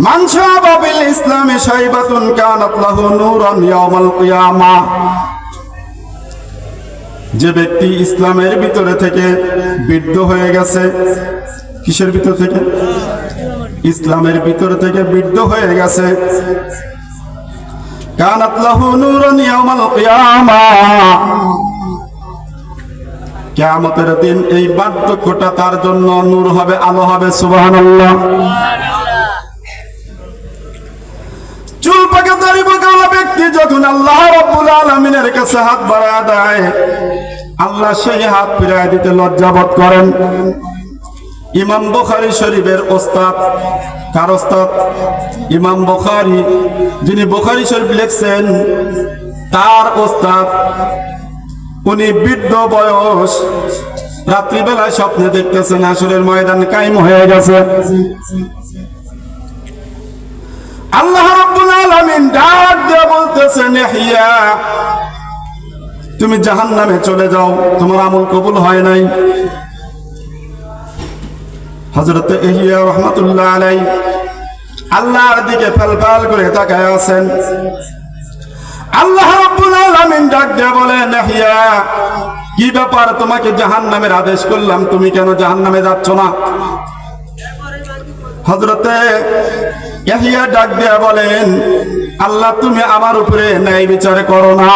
মান শাবা বিল ইসলামি শাইবাতুন কানাত লাহু নূরান ইয়াউমাল কিয়ামাহ। যে ব্যক্তি ইসলামের ভিতরে থেকে বৃদ্ধ হয়ে গেছে, কিসের ভিতর থেকে? ইসলামের ভিতর থেকে বৃদ্ধ হয়ে গেছে, কানাত লাহু নূরান ইয়াউমাল কিয়ামাহ, কিয়ামতের দিন এই বার্ধক্যটা তার জন্য নূর হবে, আলো হবে। সুবহানাল্লাহ। চুল পাকা দাড়ি পাকা ব্যক্তি যখন আল্লাহ রাব্বুল আলামিনের কাছে হাত বাড়ায় দেয়, আল্লাহ সেই হাত ফিরায় দিতে লজ্জাবোধ করেন। ইমাম বুখারী শরীফের ওস্তাদ, কার ওস্তাদ? ইমাম বুখারী, যিনি বুখারী শরীফ লিখছেন, তার ওস্তাদ। উনি বৃদ্ধ বয়স, রাত্রিবেলায় স্বপ্নে দেখতেছেন হাসরের ময়দান কায়েম হয়ে গেছে। আল্লাহ রাব্বুল আলামিন ডাক দিয়ে বলতেছেন, ইহইয়া, তুমি জাহান্নামে চলে যাও, তোমার আমল কবুল হয় নাই। হযরত ইহইয়া রাহমাতুল্লাহ আলাইহি আল্লাহর দিকে ফাল করে তাকায় আছেন। আল্লাহ রাব্বুল আলামিন ডাক দিয়ে বলেন, ইহইয়া, কি ব্যাপার? তোমাকে জাহান্নামের আদেশ করলাম, তুমি কেন জাহান্নামে যাচ্ছ না? হযরতে ইহইয়া ডাক দিয়ে বলেন, আল্লাহ, তুমি আমার উপরে ন্যায় বিচার করো না।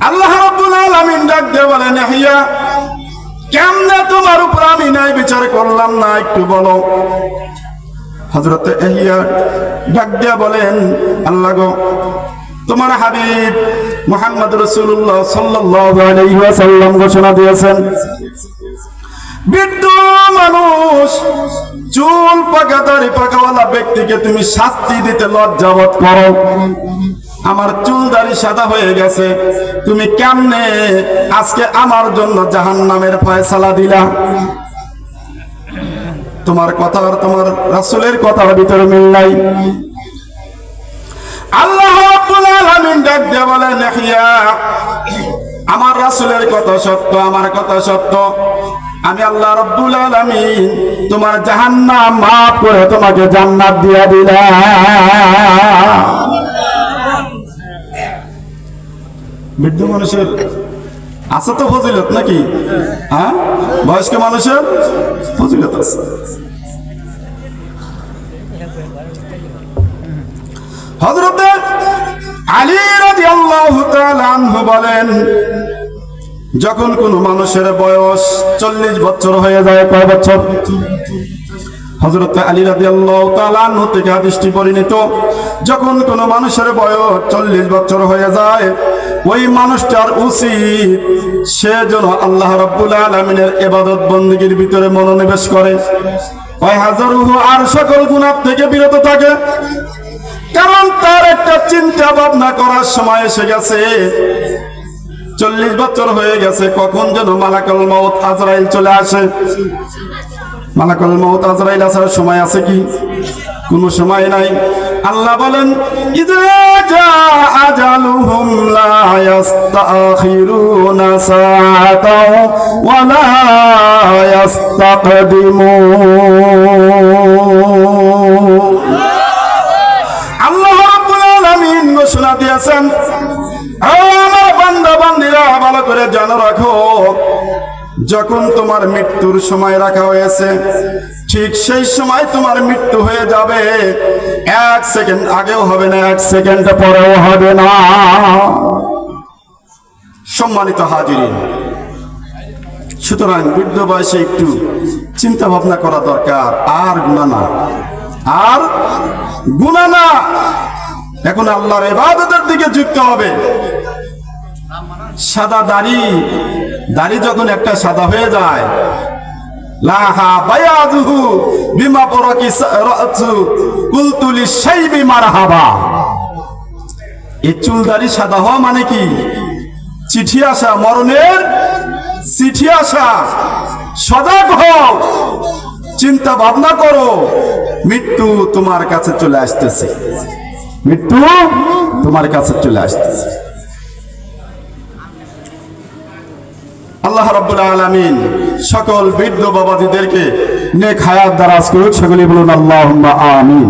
আল্লাহ রাব্বুল আলামিন ডাক দিয়ে বলেন, ইহইয়া, কেমনে তোমার উপর আমি ন্যায় বিচার করলাম না, একটু বলো। হযরতে ইহইয়া ডাক দিয়ে বলেন, আল্লাহ গো, তোমার হাবিব মুহাম্মদ রাসূলুল্লাহ সাল্লাল্লাহু আলাইহি ওয়াসাল্লাম ঘোষণা দিয়েছেন, বৃদ্ধ মানুষ, চুল পাকা দাড়ি পাকাওয়ালা ব্যক্তিকে তুমি শাস্তি দিতে লজ্জাবোধ করো। আমার চুল দাড়ি সাদা হয়ে গেছে, তুমি কেমনে আজকে আমার জন্য জাহান্নামের ফয়সালা দিলা? তোমার কথা আর তোমার রাসূলের কথার ভিতরে মিল নাই। আল্লাহ রাব্বুল আলামিন ডাক দিয়ে বলেন, ইহইয়া, আমার রাসূলের কথা সত্য, আমার কথা সত্য। আমি আল্লাহ রাব্বুল আলামিন তোমার জাহান্নাম মাফ করে তোমাকে জান্নাত দিয়া দিলাম। বৃদ্ধ মানুষের আছে তো ফজিলত নাকি? হ্যাঁ, বয়স্ক মানুষের ফজিলত আছে। হযরত আলী রাদিয়াল্লাহু তাআলা আনহু বলেন, যখন কোন মানুষের বয়স 40 বছর হয়ে যায়, কয় বছর? হযরত আলী রাদিয়াল্লাহু তাআলা আনহু থেকে হাদিসটি পরিণত, যখন কোন মানুষের বয়স 40 বছর হয়ে যায়, ওই মানুষটার উচিত সে যেন আল্লাহ রাব্বুল আলামিনের ইবাদত বندگির ভিতরে মনোনিবেশ করে, ওই হাজারুহু আর সকল গুনাহ থেকে বিরত থাকে। কারণ তার একটা চিন্তা ভাবনা করার সময় এসে গেছে, 40 বছর হয়ে গেছে, কখন যেন মালাকুল মউত আজরাইল চলে আসে। মালাকুল মউত আজরাইল আসার সময় আছে কি? কোনো সময় নাই। আল্লাহ বলেন, ইযা জাআ আজালুহুম লা ইস্তাখিরুনা সাআতাও ওয়া লা ইস্তাকদিমুন। আল্লাহ রাব্বুল আলামিন ঘোষণা দিয়েছেন, আমার বান্দা বান্দীরা ভালো করে জানো রাখো, যখন তোমার মৃত্যুর সময় রাখা হয়েছে, ঠিক সেই সময় তোমার মৃত্যু হয়ে যাবে। 1 সেকেন্ড আগেও হবে না, 1 সেকেন্ড পরেও হবে না। সম্মানিত হাজিরিন, সুতরাং বৃদ্ধ বয়সে একটু চিন্তা ভাবনা করা দরকার। আর গুনাহ না, আর গুনাহ না। এখন আল্লাহর ইবাদতের দিকে ঝুঁকতে হবে। সাদা দাড়ি যখন একটা সাদা হয়ে যায়, লাহা বায়াদুহু বিমা বরাকি রাসু কুলতু লিশাইবি মারহাবা। এই চুল দাড়ি সাদা হওয়া মানে কি? চিঠি আসা, মরণের চিঠি আসা। সজাগ হও, চিন্তা ভাবনা করো, মৃত্যু তোমার কাছে চলে আসতেছে, মৃত্যু তোমার কাছে চলে আসতেছে। আল্লাহ রাব্বুল আলামিন সকল বৃদ্ধ বাবাজিদেরকে নেক হায়াত দারাজ করুক, সকলে বলুন আল্লাহুম্মা আমিন।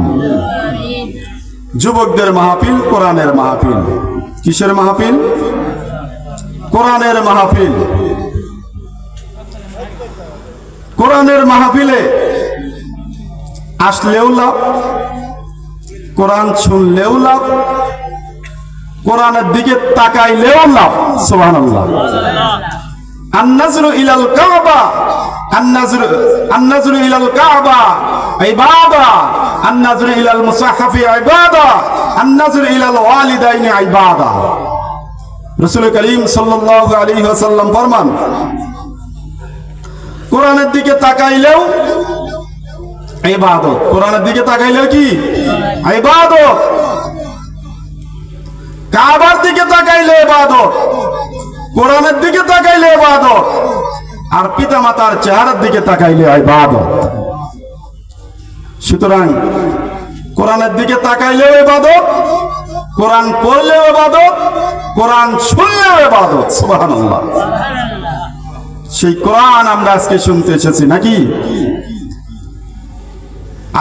যুবকদের মাহফিল কোরআনের মাহফিল। কিসের মাহফিল? কোরআনের মাহফিল। কোরআনের মাহফিলে আসলেও লাভ, কোরআন শুনলেও লাভ, কোরআনের দিকে তাকাইলেও লাভ। সুবহানাল্লাহ। আন-নাজরু ইলাল কাবা, আন-নাজরু ইলাল কাবা ইবাদা, আন-নাজরু ইলাল মুসাহহাফি ইবাদা, আন-নাজরু ইলাল ওয়ালিদাইনি ইবাদা। রাসূল করিম সাল্লাল্লাহু আলাইহি ওয়াসাল্লাম ফরমান, কোরআনের দিকে তাকাইলেও ইবাদত। কোরআনের দিকে তাকাইলেও কি? ইবাদত। কাবার দিকে তাকাইলে ইবাদত, কোরআনের দিকে তাকাইলে ইবাদত, আর পিতামাতার চেহারার দিকে তাকাইলে ইবাদত। সুতরাং কোরআনের দিকে তাকাইলেও ইবাদত, কোরআন পড়লেও ইবাদত, কোরআন শুনলেও ইবাদত। সুবহানাল্লাহ। সেই কোরআন আমরা আজকে শুনতে এসেছি নাকি?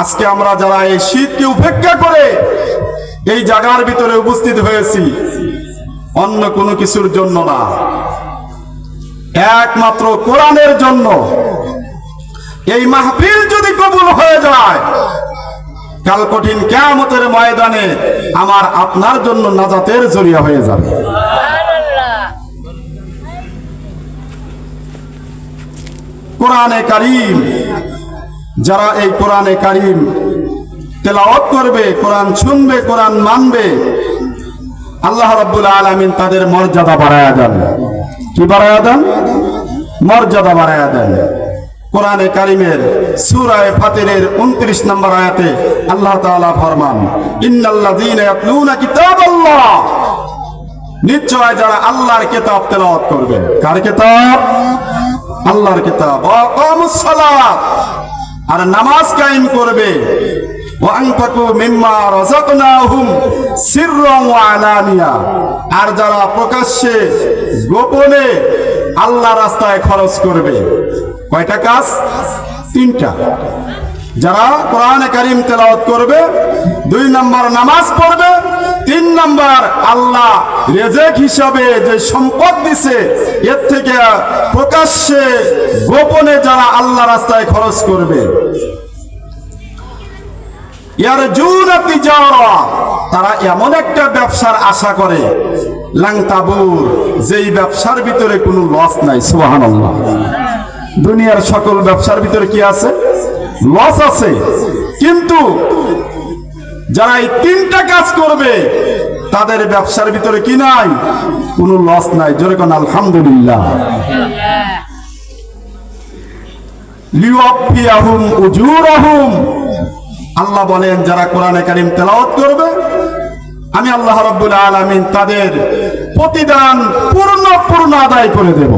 আজকে আমরা যারা এই শীতকে উপেক্ষা করে এই জায়গার ভিতরে উপস্থিত হয়েছি, অন্য কোনো কিছুর জন্য না, একমাত্র কোরআনের জন্য। এই মাহফিল যদি কবুল হয়ে যায়, কাল কঠিন কিয়ামতের ময়দানে আমার আপনার জন্য নাজাতের জরিয়া হয়ে যাবে। কোরআনে কারীম, যারা এই কোরআনে কারীম তেলাওয়াত করবে, কোরআন শুনবে, কোরআন মানবে, আল্লাহ রাব্বুল আলামিন তাদের মর্যাদা বাড়ায়া দেন। কি বাড়ায়া দেন? মর্যাদা বাড়ায়া দেন। কোরআনে কারীমের সূরা ফাতিরের 29 নম্বর আয়াতে আল্লাহ তাআলা ফরমান, ইন্নাল্লাযীনা ইয়াতলুনা কিতাবাল্লাহ, নিশ্চয় যারা আল্লাহর কিতাব তেলাওয়াত করবে। কার কিতাব? আল্লাহর কিতাব। ওয়া আকামুস সালাত, আর নামাজ কায়েম করবে। ওয়া আনফাকু মিম্মা রাযাকনাহুম সিররান ওয়া আলানিয়া, আর যারা প্রকাশ্যে গোপনে আল্লাহর রাস্তায় খরচ করবে। কয়টা কাজ? তিনটা। যারা কোরআনে কারীম তেলাওয়াত করবে, 2 নম্বর নামাজ পড়বে, 3 নম্বর আল্লাহ রিজিক হিসাবে যে সম্পদ দিছে এর থেকে প্রকাশ্যে গোপনে যারা আল্লাহ রাস্তায় খরচ করবে। ইয়ারজুনা তিজারা, তারা এমন একটা ব্যবসার আশা করে, লাং তাবুর, যেই ব্যবসার ভিতরে কোনো লস নাই। সুবহানাল্লাহ। দুনিয়ার সকল ব্যবসার ভিতরে কি আছে? লস আছে। কিন্তু যারা এই 3টা কাজ করবে, তাদের ব্যবসার ভিতরে কি নাই? কোনো লস নাই। জোরে কোন আলহামদুলিল্লাহ। লিওয়াফিয়াহুম উজুরাহুম, আল্লাহ বলেন যারা কোরআনে কারীম তেলাওয়াত করবে, আমি আল্লাহ রাব্বুল আলামিন তাদের প্রতিদান পূর্ণ আদায় করে দেব।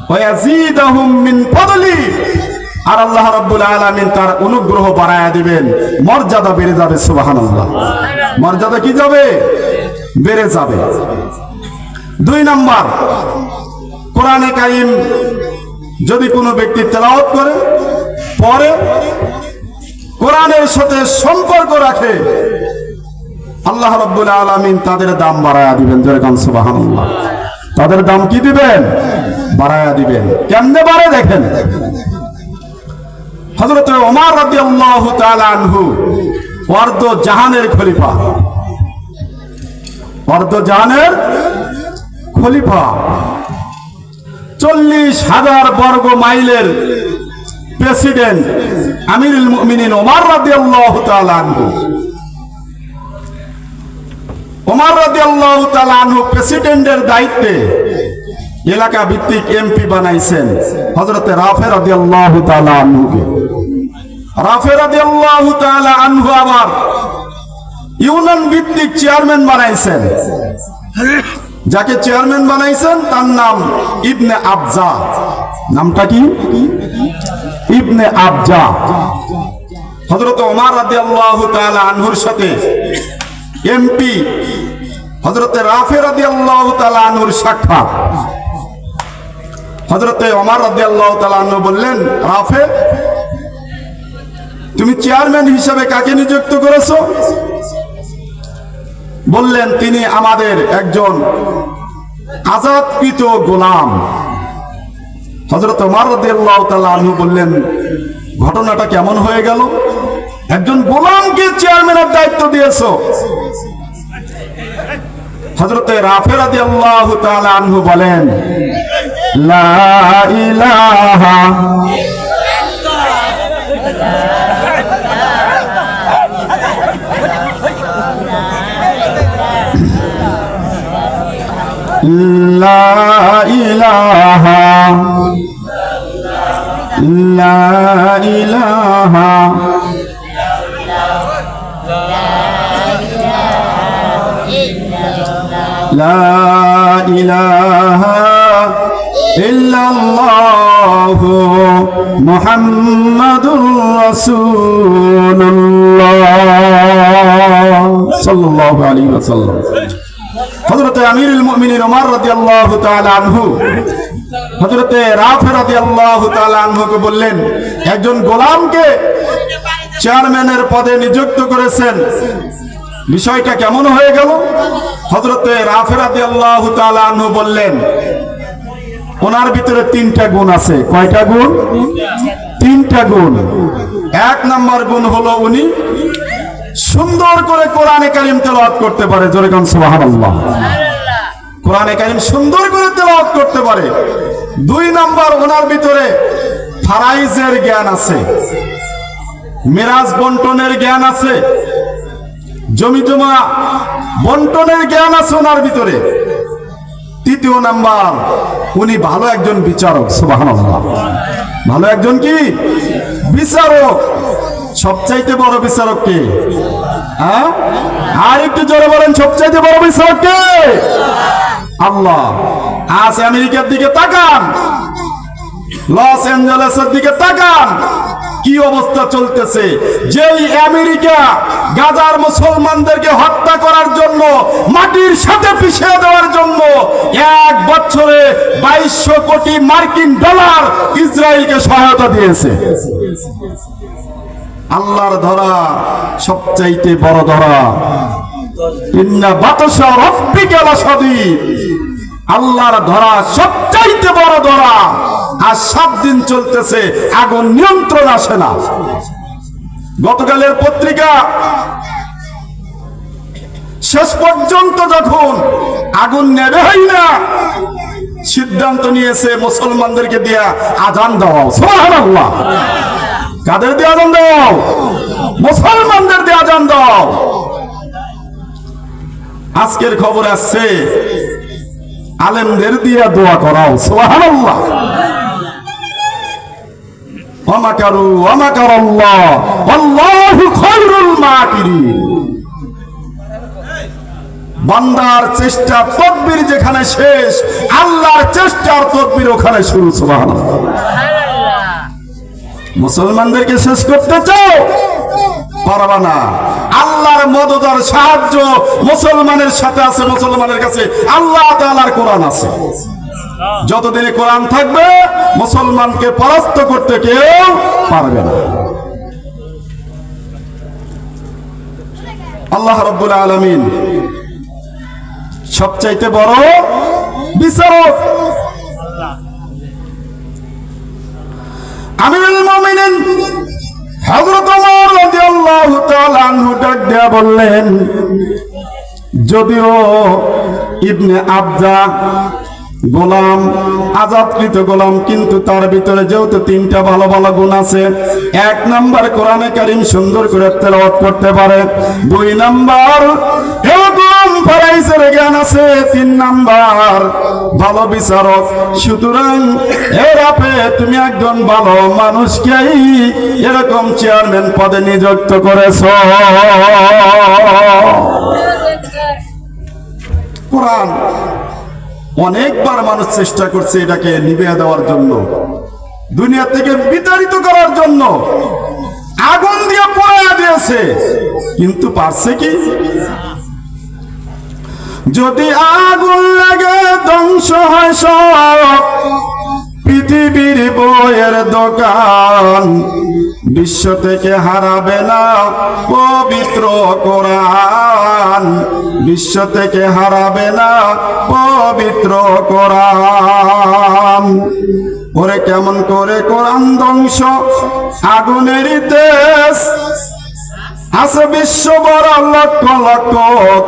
ওয়া ইয়াজিদুহুম মিন ফাদলি, আর আল্লাহ রাব্বুল আলামিন তার অনুগ্রহ বাড়ায়া দিবেন, মর্যাদা বেড়ে যাবে। সুবহানাল্লাহ। মর্যাদা কি যাবে? বেড়ে যাবে। 2 নম্বর, কোরআনে কারীম যদি কোনো ব্যক্তি তেলাওয়াত করে, পরে কোরআনের সাথে সম্পর্ক রাখে, আল্লাহ রাব্বুল আলামিন তাদের দাম বাড়ায়া দিবেন। জোরে কান সুবহানাল্লাহ। তাদের দাম কি দিবেন? বাড়ায়া দিবেন। কেমনে বাড়ে দেখেন। হযরত ওমর রাদিয়াল্লাহু তাআলা আনহু অর্ধ জাহানের খলিফা, অর্ধ জাহানের খলিফা, 40,000 বর্গ মাইলের প্রেসিডেন্ট আমিরুল মুমিনিন ওমর রাদিয়াল্লাহু তাআলা আনহু। ওমর রাদিয়াল্লাহু তাআলা আনহু প্রেসিডেন্টের দায়িত্বে এলাকা ভিত্তিক এমপি বানাইছেন হযরতে রাফে রাদিয়াল্লাহু তাআলা আনহুকে। রাফে রাদিয়াল্লাহু তাআলা আনহু আবার ইউনিয়ন ভিত্তিক চেয়ারম্যান বানাইছেন। যাকে চেয়ারম্যান বানাইছেন তার নাম ইবনে আবজা। নামটা কি? ইবনে আবজা। হযরত ওমর রাদিয়াল্লাহু তাআলা আনহুর সাথে এমপি হযরতে রাফে রাদিয়াল্লাহু তাআলা আনহুর সাক্ষাৎ। হযরতে ওমর রাদিয়াল্লাহু তাআলা আনহু বললেন, রাফে, তুমি চেয়ারম্যান হিসেবে কাকে নিযুক্ত করেছো? বললেন, তিনি আমাদের একজন আজাদকৃত গোলাম। হযরত ওমর রাদিয়াল্লাহু তাআলা আনহু বললেন, ঘটনাটা কেমন হয়ে গেল? একজন গোলামকে চেয়ারম্যানের দায়িত্ব দিয়েছো। হযরতে রাফে রাদিয়াল্লাহু তাআলা আনহু বলেন, লা ইলাহা লা ইলাহা লা ইলাহা লা ইলাহা ইল্লাল্লাহু মুহাম্মাদুর রাসূলুল্লাহ সাল্লাল্লাহু আলাইহি ওয়াসাল্লাম। হযরতে আমিরুল মুমিনিন ওমর রাদিয়াল্লাহু তাআলা আনহু হযরতে রাফে রাদিয়াল্লাহু তাআলা আনহুকে বললেন, একজন গোলামকে চেয়ারম্যানের পদে নিযুক্ত করেছেন, বিষয়টা কেমন হয়ে গেল? হযরতে রাফে রাদিয়াল্লাহু তাআলা আনহু বললেন, ওনার ভিতরে তিনটা গুণ আছে। কয়টা গুণ? তিনটা গুণ। এক নম্বর গুণ হলো উনি সুন্দর করে কোরআনে কারীম তেলাওয়াত করতে পারে। জোরে কোন সুবহানাল্লাহ। কোরআনে কারীম সুন্দর করে তেলাওয়াত করতে পারে। দুই নম্বর, ওনার ভিতরে ফারাইজের জ্ঞান আছে, মিরাজ বন্টনের জ্ঞান আছে, জমি জমা বন্টনের জ্ঞান আছে ওনার ভিতরে। তৃতীয় নাম্বার, উনি ভালো একজন বিচারক। সুবহানাল্লাহ। ভালো একজন কি? বিচারক। সবচাইতে বড় বিচারক কে? হ্যাঁ, আর একটু জোরে বলেন, সবচাইতে বড় বিচারক কে? আল্লাহ। আজ আমেরিকার দিকে তাকান, লস অ্যাঞ্জেলেসের দিকে তাকান, কি অবস্থা চলতেছে। যেই আমেরিকা গাজার মুসলমানদেরকে হত্যা করার জন্য, মাটির সাথে পিছিয়ে দেওয়ার জন্য 1 বছরে 2200 কোটি মার্কিন ডলার ইসরায়েলকে সহায়তা দিয়েছে। আল্লাহর ধরা সবচাইতে বড় ধরা। ইন্না বাতশা রাব্বিকা লাশাদীদ। আল্লাহর ধরা সবচাইতে বড় ধরা। আর 7 দিন চলতেছে, আগুন নিয়ন্ত্রণ আসে না। গতকালের পত্রিকা শেষ পর্যন্ত যখন আগুন নেবে হয় না, সিদ্ধান্ত নিয়েছে মুসলমানদেরকে দিয়া আজান দাও। সুবহানাল্লাহ। কাদের দিয়ে আজান দাও? মুসলমানদের দিয়ে আজান দাও। আজকের খবর আসছে আলেমদের দিয়ে দোয়া করাও। সুবহানাল্লাহ। ওয়ামাকারু ওয়ামাকারাল্লাহ আল্লাহু খায়রুল মাকিরিন। বান্দার চেষ্টা তদবির যেখানে শেষ, আল্লাহর চেষ্টার তদবির ওখানে শুরু। সুবহানাল্লাহ। মুসলমানদেরকে শেষ করতে চাও, পারবা না। আল্লাহর মদদ আর সাহায্য মুসলমানের সাথে আছে। মুসলমানের কাছে আল্লাহ তাআলার কোরআন আছে। যতদিনে কোরআন থাকবে, মুসলমানকে পরাস্ত করতে কেউ পারবে না। আল্লাহ রাব্বুল আলামিন সবচাইতে বড় বিচারক। আমিরুল মুমিনিন হযরত ওমর রাদিয়াল্লাহু তাআলা আনহু ডাক দিয়া বললেন, যদিও ইবনে আবজা গোলাম, আজাদকৃত গোলাম, কিন্তু তার ভিতরে যেহেতু 3টা ভালো ভালো গুণ আছে। 1 নাম্বার, কোরআনে কারীম সুন্দর করে তেলাওয়াত করতে পারে। 2 নাম্বার, এরকম ফারাইজের জ্ঞান আছে। 3 নাম্বার, ভালো বিচারক। সুতরাং এরাপে তুমি একজন ভালো মানুষকেই এরকম চেয়ারম্যান পদে নিযুক্ত করেছো। কোরআন অনেকবার মানুষ চেষ্টা করছে এটাকে নিভিয়ে দেওয়ার জন্য, দুনিয়া থেকে বিতাড়িত করার জন্য, আগুন দিয়ে পোড়াইয়া দিয়েছে, কিন্তু পারছে কি? যদি আগুন লাগে ধ্বংস হয় সব, পৃথিবীর বইয়ের দোকান, বিশ্ব থেকে হারাবে না পবিত্র কোরআন, বিশ্ব থেকে হারাবে না পবিত্র কোরআন। ওরে কেমন করে কোরআন ধ্বংস, আগুনের তেজ আছে বিশ্ব বড় লক্ষ লক্ষ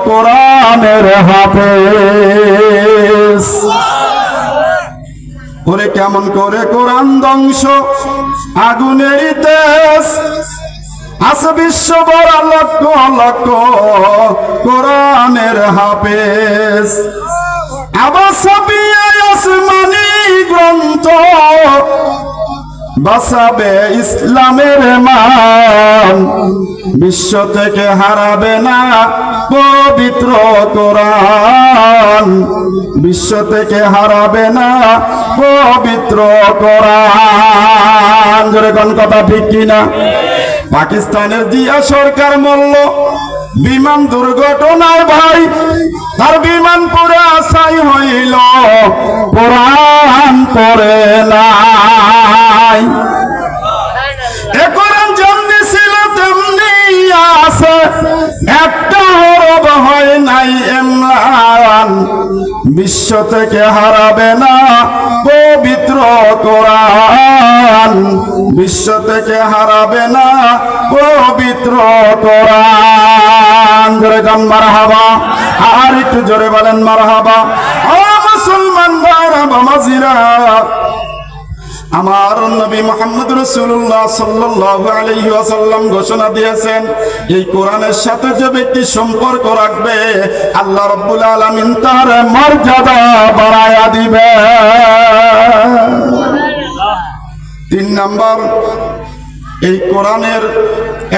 কোরআনের হাফেজ। ওরে কেমন করে কোরআন ধ্বংস, আগুনের তেজ আছে বিশ্ব বড় লক্ষ লক্ষ কোরআনের হাফেজ। আবার ছাপিয়ে আসমানি গ্রন্থ, বাঁচাবে ইসলামের মান, বিশ্ব থেকে হারাবে না পবিত্র কোরআন, বিশ্ব থেকে হারাবে না পবিত্র কোরআন। জোরে কোন কথা ঠিক কিনা? পাকিস্তানের জিয়া সরকার মরল বিমান দুর্ঘটনায় ভাই, তার বিমান পুরা ছাই হইল, কোরআন পড়ে নাই। এ কোরআন যেমনি ছিল তেমনি আছে, একটা হরফ হয় নাই এমলান, বিশ্ব থেকে হারাবে না পবিত্র কোরআন, বিশ্ব থেকে হারাবে না পবিত্র কোরআন। জোরে গান মারহাবা, আর একটু জোরে বলেন মারহাবা। ও মুসলমান ভাইরা বাবাজিরা, আমার নবী মুহাম্মদ রাসূলুল্লাহ সাল্লাল্লাহু আলাইহি ওয়াসাল্লাম ঘোষণা দিয়েছেন, এই কোরআনের সাথে যে ব্যক্তি সম্পর্ক রাখবে, আল্লাহ রাব্বুল আলামিন তার মর্যাদা বাড়ায়া দিবে। 3 নাম্বার, এই কোরআনের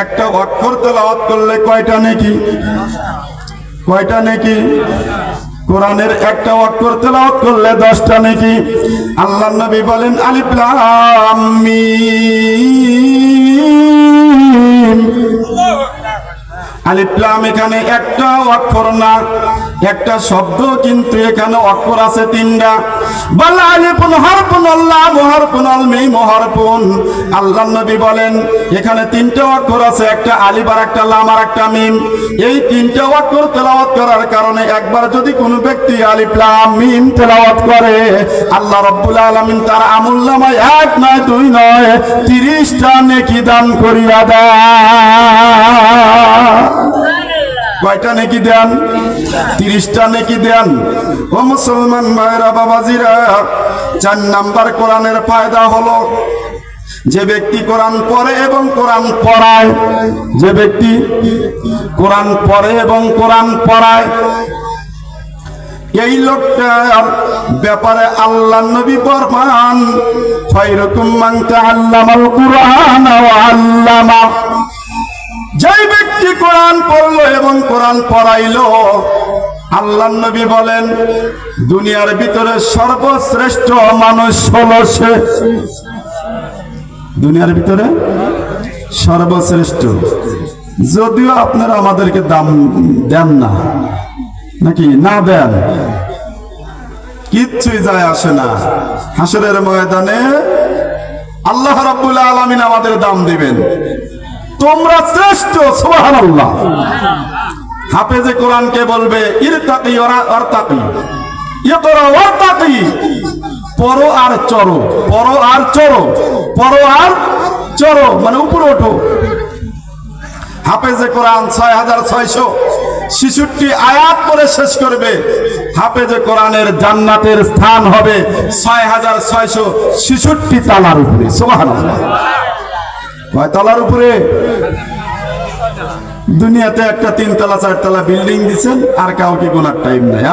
একটা অক্ষর তেলাওয়াত করলে কয়টা নেকি? কয়টা নেকি? কোরআনের একটা অক্ষর তেলাওয়াত করলে 10টা নেকি। আল্লাহর নবী বলেন আলিফ লাম মিম। আলিফ লাম এখানে একটা অক্ষর না, একটা শব্দ, কিন্তু এখানে অক্ষর আছে 3টা। বল আলিফুন হারফুন লাম হারফুন মিম হারফুন। আল্লাহর নবী বলেন এখানে 3টা অক্ষর আছে, একটা আলিফ আর একটা লাম আর একটা মিম। এই 3টা অক্ষর তেলাওয়াত করার কারণে একবার যদি কোনো ব্যক্তি আলিফ লাম মিম তেলাওয়াত করে, আল্লাহ রাব্বুল আলামিন তার আমলনামায় 1 নয় 2 নয় 30টা নেকি দান করিয়া দেয়। কয়টা নেকি দেন? 30টা নেকি দেন। ও মুসলমান ভাইরা বাবাজিরা, 4 নাম্বার কোরআনের ফায়দা হলো, যে ব্যক্তি কোরআন পড়ে এবং কোরআন পড়ায়, যে ব্যক্তি কোরআন পড়ে এবং কোরআন পড়ায়, এই লোকটার ব্যাপারে আল্লাহর নবী ফরমান, খায়রুকুম মান তাআল্লামাল কুরআন ওয়া আল্লামা। যে ব্যক্তি কোরআন পড়লো এবং কোরআন পড়াইলো, আল্লাহর নবী বলেন দুনিয়ার ভিতরে সর্বশ্রেষ্ঠ মানুষ হলো সে। দুনিয়ার ভিতরে সর্বশ্রেষ্ঠ। যদিও আপনারা আমাদেরকে দাম দেন না, নাকি না দেন, কিচ্ছুই যায় আসে না। হাসরের ময়দানে আল্লাহ রাব্বুল আলামিন আমাদের দাম দিবেন, তোমরা শ্রেষ্ঠ। সুবহানাল্লাহ। হাফেজে কোরআনকে বলবে ইরতাকি ওয়ারতাকি, ইকরা ওয়ারতাকি, পড়ো আর চড়ো, পড়ো আর চড়ো, পড়ো আর চড়ো, মানে উপরে ওঠো। হাফেজে কোরআন 6666 আয়াত পড়ে শেষ করবে। হাফেজে কোরআনের জান্নাতের স্থান হবে 6666 তালার উপরে। সুবহানাল্লাহ। কয় তালার উপরে? দুনিয়াতে একটা 3 তলা 4 তলা বিল্ডিং দিচ্ছেন, আর কাউকে গোনার টাইম নাই।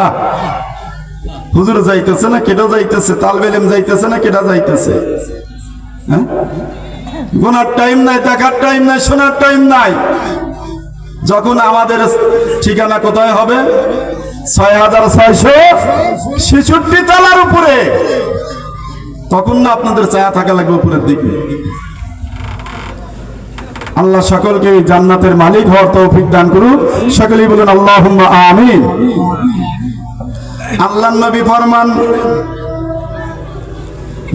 হুজুর যাইতেছে না, কেটা যাইতেছে, তালবেলেম যাইতেছে না, কেটা যাইতেছে, হ্যাঁ? গোনার টাইম নাই, দেখার টাইম নাই, শোনার টাইম নাই। যখন আমাদের ঠিকানা কোথায় হবে? 6666 তলার উপরে। তখন না আপনাদের ছায়া থাকা লাগবে উপরের দিকে। আল্লাহ সকলকে জান্নাতের মালিক হওয়ার তৌফিক দান করুন। সকলেই বলেন আল্লাহুম্মা আমিন। আল্লাহর নবী ফরমান,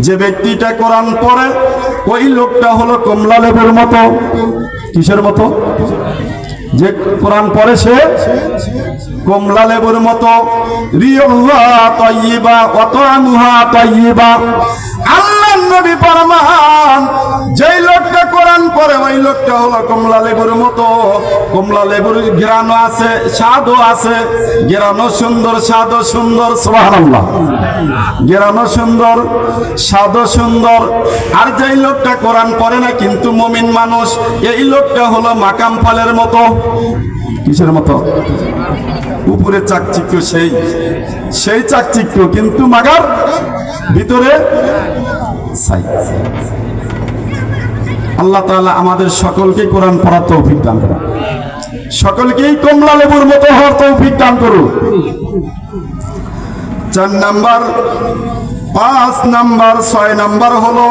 যে ব্যক্তিটা কোরআন পড়ে ওই লোকটা হলো কমলা লেবুর মতো। কিসের মতো? যে কোরআন পড়ে সে কমলা লেবুর মতো। রিহুহা তাইয়্যিবা ওয়া তা'মুহা তাইয়্যিবা। আল্লাহর নবী ফরমান যেই লোকটা কোরআন পড়ে ওই লোকটা হলো কমলা লেবুর মতো। কমলা লেবুর ঘ্রাণও আছে, স্বাদও আছে। ঘ্রাণও সুন্দর, স্বাদও সুন্দর। সুবহানাল্লাহ। ঘ্রাণও সুন্দর, স্বাদও সুন্দর। আর যেই লোকটা কোরআন পড়ে না কিন্তু মুমিন মানুষ, এই লোকটা হলো মাকাম ফলের মতো। কিসের মতো? উপরে চাকচিক্য, সেই চাকচিক্য কিন্তু মাগার ভিতরে ছাই। আল্লাহ তাআলা আমাদের সকলকে কোরআন পড়ার তৌফিক দান করুন, সকলকেই কমলা লেবুর মতো হওয়ার তৌফিক দান করুন। 4 নাম্বার, 5 নাম্বার, 6 নাম্বার হলো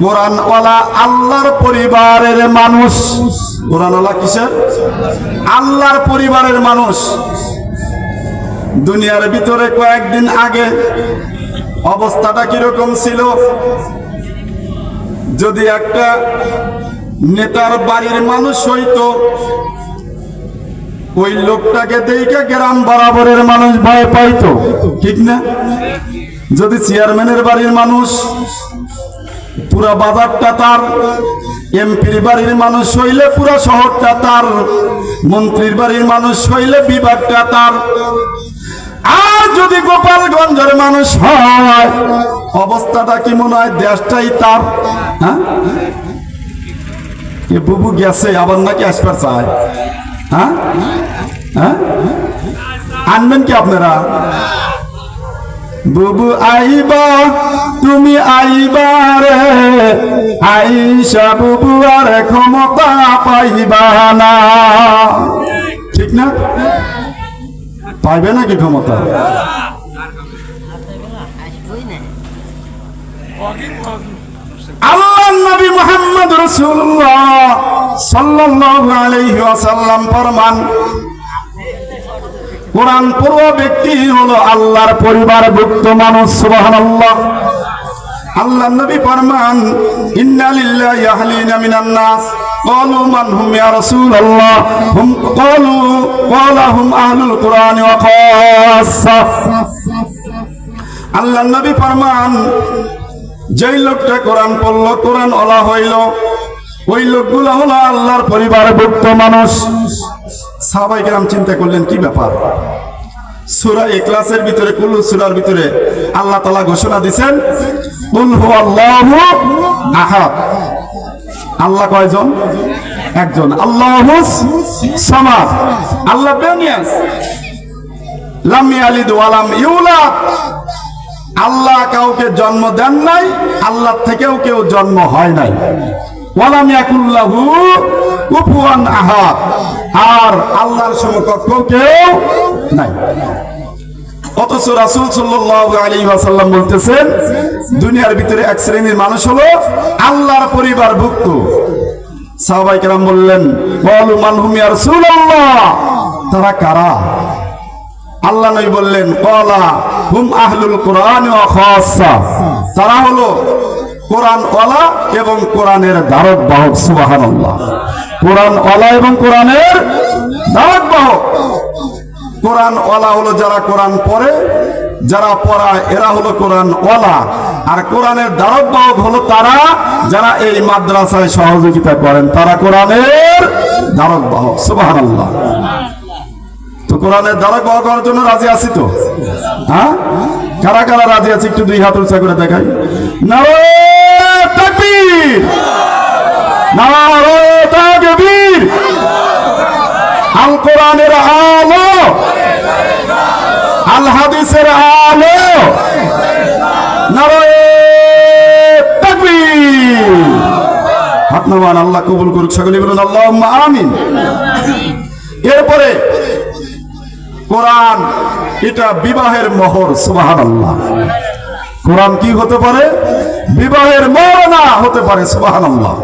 কোরআনওয়ালা আল্লাহর পরিবারের মানুষ। কোরআনওয়ালা কিসের? আল্লাহর পরিবারের মানুষ। দুনিয়ার ভিতরে কয়েকদিন আগে অবস্থাটা কিরকম ছিল? যদি একটা নেতার বাড়ির মানুষ হইতো, ওই লোকটাকে দেখে গ্রাম বরাবরের মানুষ ভয় পাইতো, ঠিক না? যদি চেয়ারম্যানের বাড়ির মানুষ, পুরা বাজারটা তার। এমপির বাড়ির মানুষ হইলে পুরা শহরটা তার। মন্ত্রীর বাড়ির মানুষ হইলে বিভাগটা তার। আর যদি গোপালগঞ্জের মানুষ হয়, অবস্থাটা কি মনে হয়? দেশটাই তার। হ্যাঁ, এ বুবু গেছে আবার নাকি আসবার চায়। হ্যাঁ হ্যাঁ, আনবেন কি আপনারা? বুবু আইবা, তুমি আইবা রে, আইসা বুবু আর ক্ষমতা পাইবা না, ঠিক না? পাইবে নাকি ক্ষমতা? আল্লাহর নবী মুহাম্মদ রাসূলুল্লাহ সাল্লাল্লাহু আলাইহি ওয়াসাল্লাম ফরমান, কোরআন পড়ুয়া ব্যক্তি হলো আল্লাহর পরিবারভুক্ত মানুষ। সুবহানাল্লাহ। আল্লাহর নবী ফরমান, ইন্না লিল্লাহি আহলিনা মিনান নাস ক্বালু মান হুম ইয়া রাসূলুল্লাহ হুম ক্বালু ক্বালা হুম আহলুল কুরআন ওয়া খাসসা। আল্লাহর নবী ফরমান, যেই লোকটা কোরআন পড়লো, কোরআন ওয়ালা হইল, ওই লোকগুলো হলো আল্লাহর পরিবারভুক্ত মানুষ। সাহাবায়ে কেরাম চিন্তা করলেন কি ব্যাপার? সূরা ইখলাসের ভিতরে, কুল সূরার ভিতরে আল্লাহ তাআলা ঘোষণা দিবেন, কুল হুয়াল্লাহু আহাদ। আল্লাহ কয়জন? একজন। আল্লাহুস সামাদ, আল্লাহ বেনিয়াস। লাম ইয়ালিদ ওয়া লাম ইউলাদ, আল্লাহ কাউকে জন্ম দেন নাই, আল্লাহ থেকেও কেউ জন্ম হয় নাই। ওয়া লাম ইয়াকুল লাহু কুফুয়ান আহাদ, আর আল্লাহর সমকক্ষ কেউ নাই। অথচ রাসূল সাল্লাল্লাহু আলাইহি ওয়াসাল্লাম বলতেছেন, দুনিয়ার ভিতরে এক শ্রেণীর মানুষ হলো আল্লাহর পরিবারভুক্ত। সাহাবায়ে কেরাম বললেন, ক্বালু মান হুম ইয়া রাসূলুল্লাহ, তারা কারা? আল্লাহ নবী বললেন, ক্বালা হুম আহলুল কুরআন ওয়া খাসসা, তারা হলো কোরআন ওয়ালা এবং কোরআনের ধারক বাহক। সুবহানাল্লাহ। কোরআন ওয়ালা এবং কোরআনের ধারক বাহক। কোরআন ওয়ালা হলো যারা কোরআন পড়ে, যারা পড়ায়, এরা হলো কোরআন ওয়ালা। আর কোরআনের ধারক বাহক হলো তারা যারা এই মাদ্রাসায় সহযোগিতা করেন, তারা কোরআনের ধারক বাহক। সুবহানাল্লাহ। তো কোরআনের ধারক বাহক হওয়ার জন্য রাজি আছি তো? হ্যাঁ, কারা কারা রাজি আছে একটু দুই হাত উঁচা করে দেখাই। নারে তাকবীর, নারে তাকবীর। আল কোরআনের আলো, আল হাদিসের আলো, নারে তাকবীর। হাত নামান, আল্লাহ কবুল করুক। সকলে বলুন আল্লাহুম্মা আমিন। এরপরে কোরআন এটা বিবাহের মোহর। সুবহানাল্লাহ। কোরআন কি হতে পারে? বিবাহের মোহর না হতে পারে। সুবহানাল্লাহ।